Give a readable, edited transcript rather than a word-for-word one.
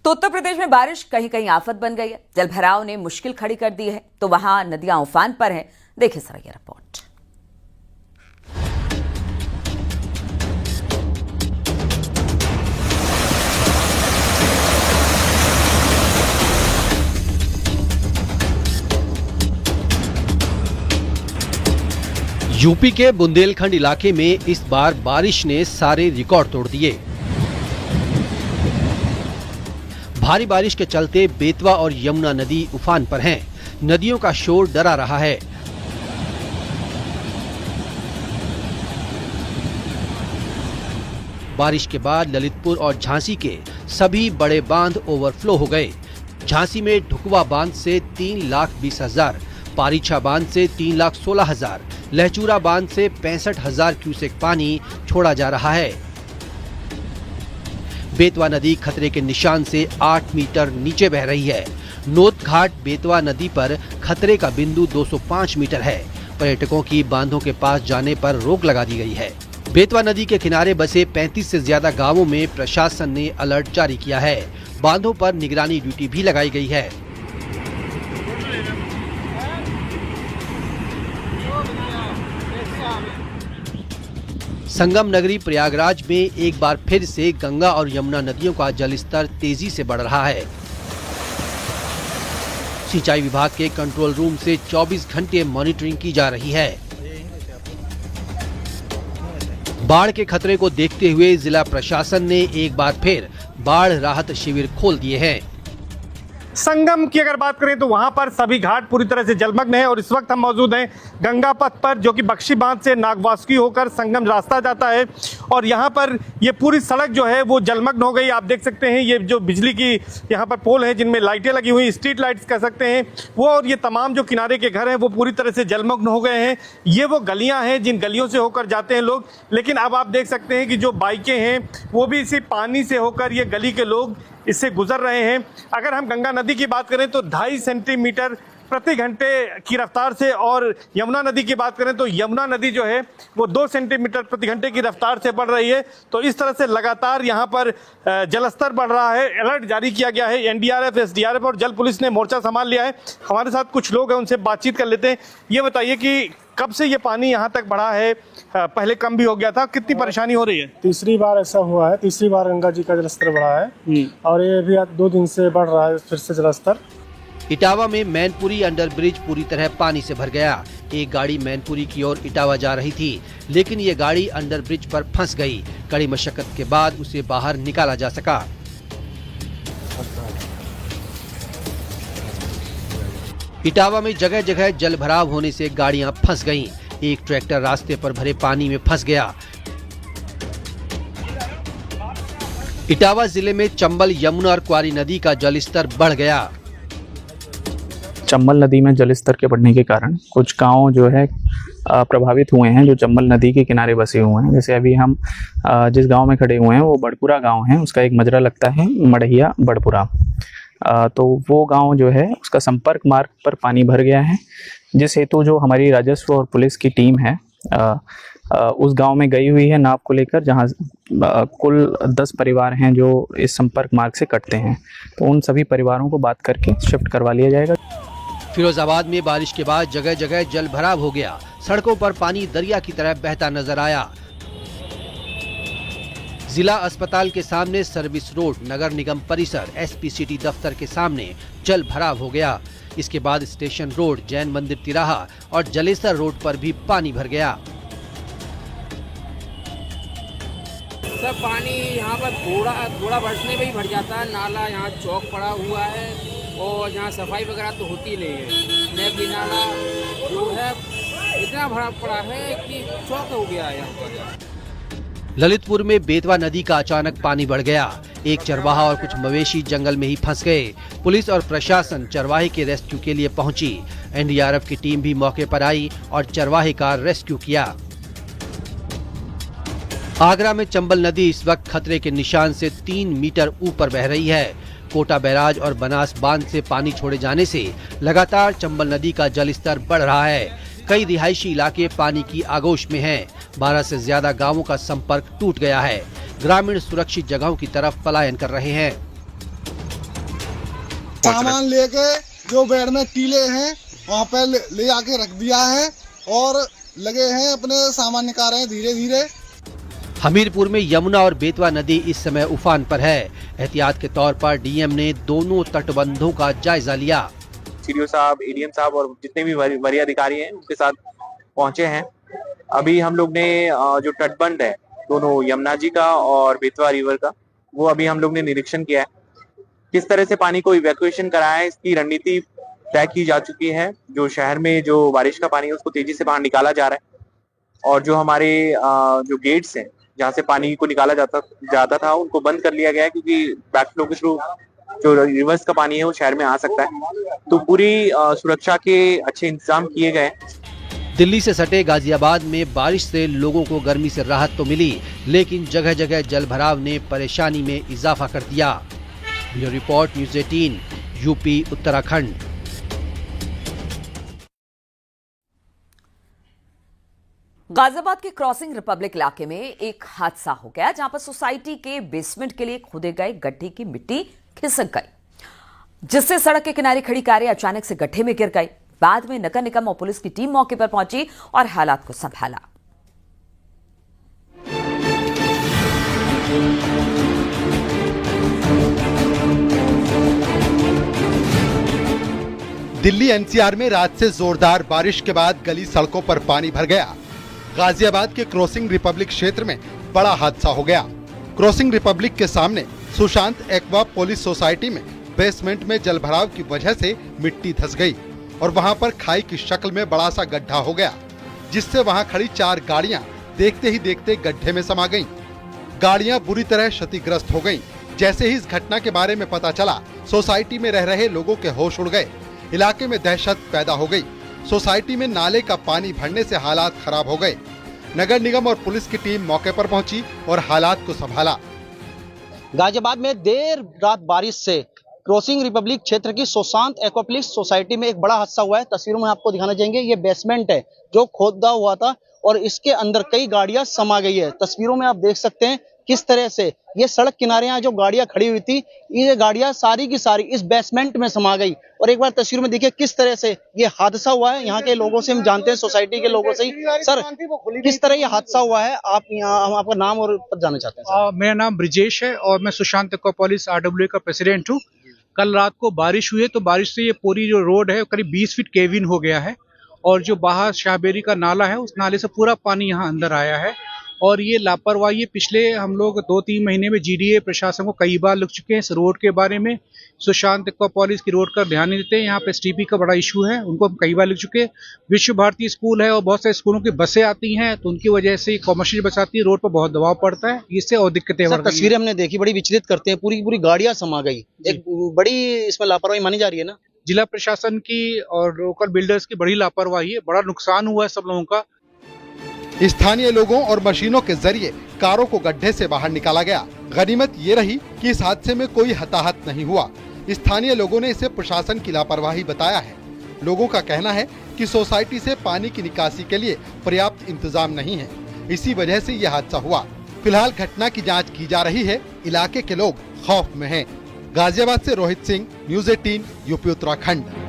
तो उत्तर प्रदेश में बारिश कहीं कहीं आफत बन गई है। जलभराव ने मुश्किल खड़ी कर दी है, तो वहां नदियां उफान पर हैं। देखिए जरा ये रिपोर्ट। यूपी के बुंदेलखंड इलाके में इस बार बारिश ने सारे रिकॉर्ड तोड़ दिए। भारी बारिश के चलते बेतवा और यमुना नदी उफान पर हैं। नदियों का शोर डरा रहा है। बारिश के बाद ललितपुर और झांसी के सभी बड़े बांध ओवरफ्लो हो गए। झांसी में ढुकवा बांध से 3,20,000, पारीछा बांध से 3,16,000, लहचूरा बांध से 65,000 क्यूसेक पानी छोड़ा जा रहा है। बेतवा नदी खतरे के निशान से 8 मीटर नीचे बह रही है। नोत घाट बेतवा नदी पर खतरे का बिंदु 205 मीटर है। पर्यटकों की बांधों के पास जाने पर रोक लगा दी गई है। बेतवा नदी के किनारे बसे 35 से ज्यादा गांवों में प्रशासन ने अलर्ट जारी किया है। बांधों पर निगरानी ड्यूटी भी लगाई गई है। संगम नगरी प्रयागराज में एक बार फिर से गंगा और यमुना नदियों का जलस्तर तेजी से बढ़ रहा है। सिंचाई विभाग के कंट्रोल रूम से 24 घंटे मॉनिटरिंग की जा रही है। बाढ़ के खतरे को देखते हुए जिला प्रशासन ने एक बार फिर बाढ़ राहत शिविर खोल दिए हैं। संगम की अगर बात करें तो वहां पर सभी घाट पूरी तरह से जलमग्न है और इस वक्त हम मौजूद हैं गंगा पथ पर, जो कि बख्शी बांध से नागवासुकी होकर संगम रास्ता जाता है। और यहां पर ये पूरी सड़क जो है वो जलमग्न हो गई। आप देख सकते हैं ये जो बिजली की यहां पर पोल है जिनमें लाइटें लगी हुई, स्ट्रीट लाइट्स कह सकते हैं वो, और ये तमाम जो किनारे के घर हैं वो पूरी तरह से जलमग्न हो गए हैं। ये वो गलियां हैं जिन गलियों से होकर जाते हैं लोग, लेकिन अब आप देख सकते हैं कि जो बाइकें हैं वो भी इसी पानी से होकर ये गली के लोग इससे गुजर रहे हैं। अगर हम गंगा नदी की बात करें तो 2.5 सेंटीमीटर प्रति घंटे की रफ्तार से, और यमुना नदी की बात करें तो यमुना नदी जो है वो 2 सेंटीमीटर प्रति घंटे की रफ्तार से बढ़ रही है। तो इस तरह से लगातार यहाँ पर जलस्तर बढ़ रहा है। अलर्ट जारी किया गया है। एनडीआरएफ, एसडीआरएफ और जल पुलिस ने मोर्चा संभाल लिया है। हमारे साथ कुछ लोग हैं, उनसे बातचीत कर लेते हैं। ये बताइए कि कब से ये पानी यहाँ तक बढ़ा है? पहले कम भी हो गया था, कितनी परेशानी हो रही है? तीसरी बार ऐसा हुआ है, तीसरी बार गंगा जी का जलस्तर बढ़ा है और ये भी 2 दिन से बढ़ रहा है फिर से जलस्तर। इटावा में मैनपुरी अंडर ब्रिज पूरी तरह पानी से भर गया। एक गाड़ी मैनपुरी की ओर इटावा जा रही थी, लेकिन ये गाड़ी अंडर ब्रिज पर फंस गई। कड़ी मशक्कत के बाद उसे बाहर निकाला जा सका। इटावा में जगह जगह जल भराव होने से गाड़ियां फंस गईं। एक ट्रैक्टर रास्ते पर भरे पानी में फंस गया। इटावा जिले में चंबल, यमुना और क्वारी नदी का जलस्तर बढ़ गया। चंबल नदी में जलस्तर के बढ़ने के कारण कुछ गांव जो है प्रभावित हुए हैं, जो चंबल नदी के किनारे बसे हुए हैं। जैसे अभी हम जिस गांव में खड़े हुए हैं वो बड़पुरा गांव है, उसका एक मजरा लगता है मढ़िया बड़पुरा। तो वो गांव जो है उसका संपर्क मार्ग पर पानी भर गया है, जिस हेतु जो हमारी राजस्व और पुलिस की टीम है उस गांव में गई हुई है नाव को लेकर, जहां कुल 10 परिवार हैं जो इस संपर्क मार्ग से कटते हैं। तो उन सभी परिवारों को बात करके शिफ्ट करवा लिया जाएगा। फिरोजाबाद में बारिश के बाद जगह जगह जल भराव हो गया। सड़कों पर पानी दरिया की तरह बहता नजर आया। जिला अस्पताल के सामने सर्विस रोड, नगर निगम परिसर, एसपीसीटी दफ्तर के सामने जल भराव हो गया। इसके बाद स्टेशन रोड, जैन मंदिर तिराहा और जलेसर रोड पर भी पानी भर गया। सब पानी यहाँ पर थोड़ा बरसने में ही भर जाता है। नाला यहाँ चौक पड़ा हुआ है और यहाँ सफाई वगैरह तो होती नहीं है। नैकी नाला जो है इतना भरा पड़ा है कि चौक हो गया है यहाँ पर। ललितपुर में बेतवा नदी का अचानक पानी बढ़ गया। एक चरवाहा और कुछ मवेशी जंगल में ही फंस गए। पुलिस और प्रशासन चरवाहे के रेस्क्यू के लिए पहुंची। एनडीआरएफ की टीम भी मौके पर आई और चरवाहे का रेस्क्यू किया। आगरा में चंबल नदी इस वक्त खतरे के निशान से 3 मीटर ऊपर बह रही है। कोटा बैराज और बनास बांध से पानी छोड़े जाने से लगातार चंबल नदी का जलस्तर बढ़ रहा है। कई रिहायशी इलाके पानी की आगोश में हैं। 12 से ज्यादा गांवों का संपर्क टूट गया है। ग्रामीण सुरक्षित जगहों की तरफ पलायन कर रहे हैं। सामान लेके जो बेड में टीले हैं वहाँ पे ले आके रख दिया है और लगे हैं अपने सामान निकाल रहे हैं धीरे धीरे। हमीरपुर में यमुना और बेतवा नदी इस समय उफान पर है। एहतियात के तौर पर डीएम ने दोनों तटबंधों का जायजा लिया। सीडीओ साहब, एडीएम साहब और जितने भी वरीय अधिकारी हैं उनके साथ पहुंचे हैं। अभी हम लोग ने जो तटबंध है दोनों यमुना जी का और बेतवा रिवर का, वो अभी हम लोग ने निरीक्षण किया है। किस तरह से पानी को इवैक्यूएशन कराया है इसकी रणनीति तय की जा चुकी है। जो शहर में जो बारिश का पानी है उसको तेजी से बाहर निकाला जा रहा है और जो हमारे जो गेट्स हैं जहाँ से पानी को निकाला जाता था उनको बंद कर लिया गया है, क्योंकि बैकफ्लो के थ्रू जो रिवर्स का पानी है वो शहर में आ सकता है। तो पूरी सुरक्षा के अच्छे इंतजाम किए गए। दिल्ली से सटे गाजियाबाद में बारिश से लोगों को गर्मी से राहत तो मिली, लेकिन जगह जगह जलभराव ने परेशानी में इजाफा कर दिया। Bureau report, news 18, UP Uttarakhand. Ghaziabad के क्रॉसिंग रिपब्लिक इलाके में एक हादसा हो गया जहां पर सोसाइटी के बेसमेंट के लिए खोदे गए गड्ढे की मिट्टी खिसक गई, जिससे सड़क के किनारे खड़ी कारें अचानक से गड्ढे में गिर गई। बाद में नगर निगम और पुलिस की टीम मौके पर पहुंची और हालात को संभाला। दिल्ली एनसीआर में रात से जोरदार बारिश के बाद गली सड़कों पर पानी भर गया। गाजियाबाद के क्रॉसिंग रिपब्लिक क्षेत्र में बड़ा हादसा हो गया। क्रॉसिंग रिपब्लिक के सामने सुशांत एक्वा पुलिस सोसाइटी में बेसमेंट में जलभराव की वजह से मिट्टी धंस गई और वहां पर खाई की शक्ल में बड़ा सा गड्ढा हो गया, जिससे वहां खड़ी 4 गाड़ियां देखते ही देखते गड्ढे में समा गईं। गाड़ियां बुरी तरह क्षतिग्रस्त हो गईं। जैसे ही इस घटना के बारे में पता चला, सोसाइटी में रह रहे लोगों के होश उड़ गए। इलाके में दहशत पैदा हो गई। सोसाइटी में नाले का पानी भरने से हालात खराब हो गए। नगर निगम और पुलिस की टीम मौके पर पहुंची और हालात को संभाला। गाजियाबाद में देर रात बारिश से क्रॉसिंग रिपब्लिक क्षेत्र की सुशांत एक्वाप्लिक्स सोसाइटी में एक बड़ा हादसा हुआ है। तस्वीरों में आपको दिखाना चाहेंगे, ये बेसमेंट है जो खोदा हुआ था और इसके अंदर कई गाड़ियां समा गई है। तस्वीरों में आप देख सकते हैं किस तरह से ये सड़क किनारे यहाँ जो गाड़ियां खड़ी हुई थी, ये गाड़ियां सारी की सारी इस बेसमेंट में समा गई। और एक बार तस्वीर में देखिए किस तरह से ये हादसा हुआ है। यहाँ के लोगों से हम जानते हैं, सोसाइटी के लोगों से ही। सर, किस तरह ये हादसा हुआ है? आप यहाँ, हम आपका नाम और पद जानना चाहते हैं। मेरा नाम ब्रिजेश है और मैं सुशांत एक्वापोलिस RWA का प्रेसिडेंट हूँ। कल रात को बारिश हुई है, तो बारिश से ये पूरी जो रोड है करीब 20 फीट केविन हो गया है और जो बाहर शाहबेरी का नाला है उस नाले से पूरा पानी यहाँ अंदर आया है। और ये लापरवाही पिछले हम लोग 2-3 महीने में GDA प्रशासन को कई बार लिख चुके हैं इस रोड के बारे में। सुशांत एक्वापोलिस की रोड का ध्यान नहीं देते हैं। यहाँ पे STP का बड़ा इशू है, उनको हम कई बार लिख चुके हैं। विश्व भारती स्कूल है और बहुत सारे स्कूलों की बसें आती हैं, तो उनकी वजह से कॉमर्शियल बस आती है, रोड पर बहुत दबाव पड़ता है, इससे और दिक्कतें बढ़ रही हैं। तस्वीरें हमने देखी, बड़ी विचलित करते हैं। पूरी पूरी गाड़ियां समा गई। एक बड़ी इसमें लापरवाही मानी जा रही है ना? जिला प्रशासन की और लोकल बिल्डर्स की बड़ी लापरवाही है। बड़ा नुकसान हुआ है सब लोगों का। स्थानीय लोगों और मशीनों के जरिए कारों को गड्ढे से बाहर निकाला गया। गनीमत ये रही कि इस हादसे में कोई हताहत नहीं हुआ। स्थानीय लोगों ने इसे प्रशासन की लापरवाही बताया है। लोगों का कहना है कि सोसाइटी से पानी की निकासी के लिए पर्याप्त इंतजाम नहीं है, इसी वजह से यह हादसा हुआ। फिलहाल घटना की जांच की जा रही है। इलाके के लोग खौफ में हैं। गाजियाबाद से रोहित सिंह, न्यूज़ 18, यूपी उत्तराखंड।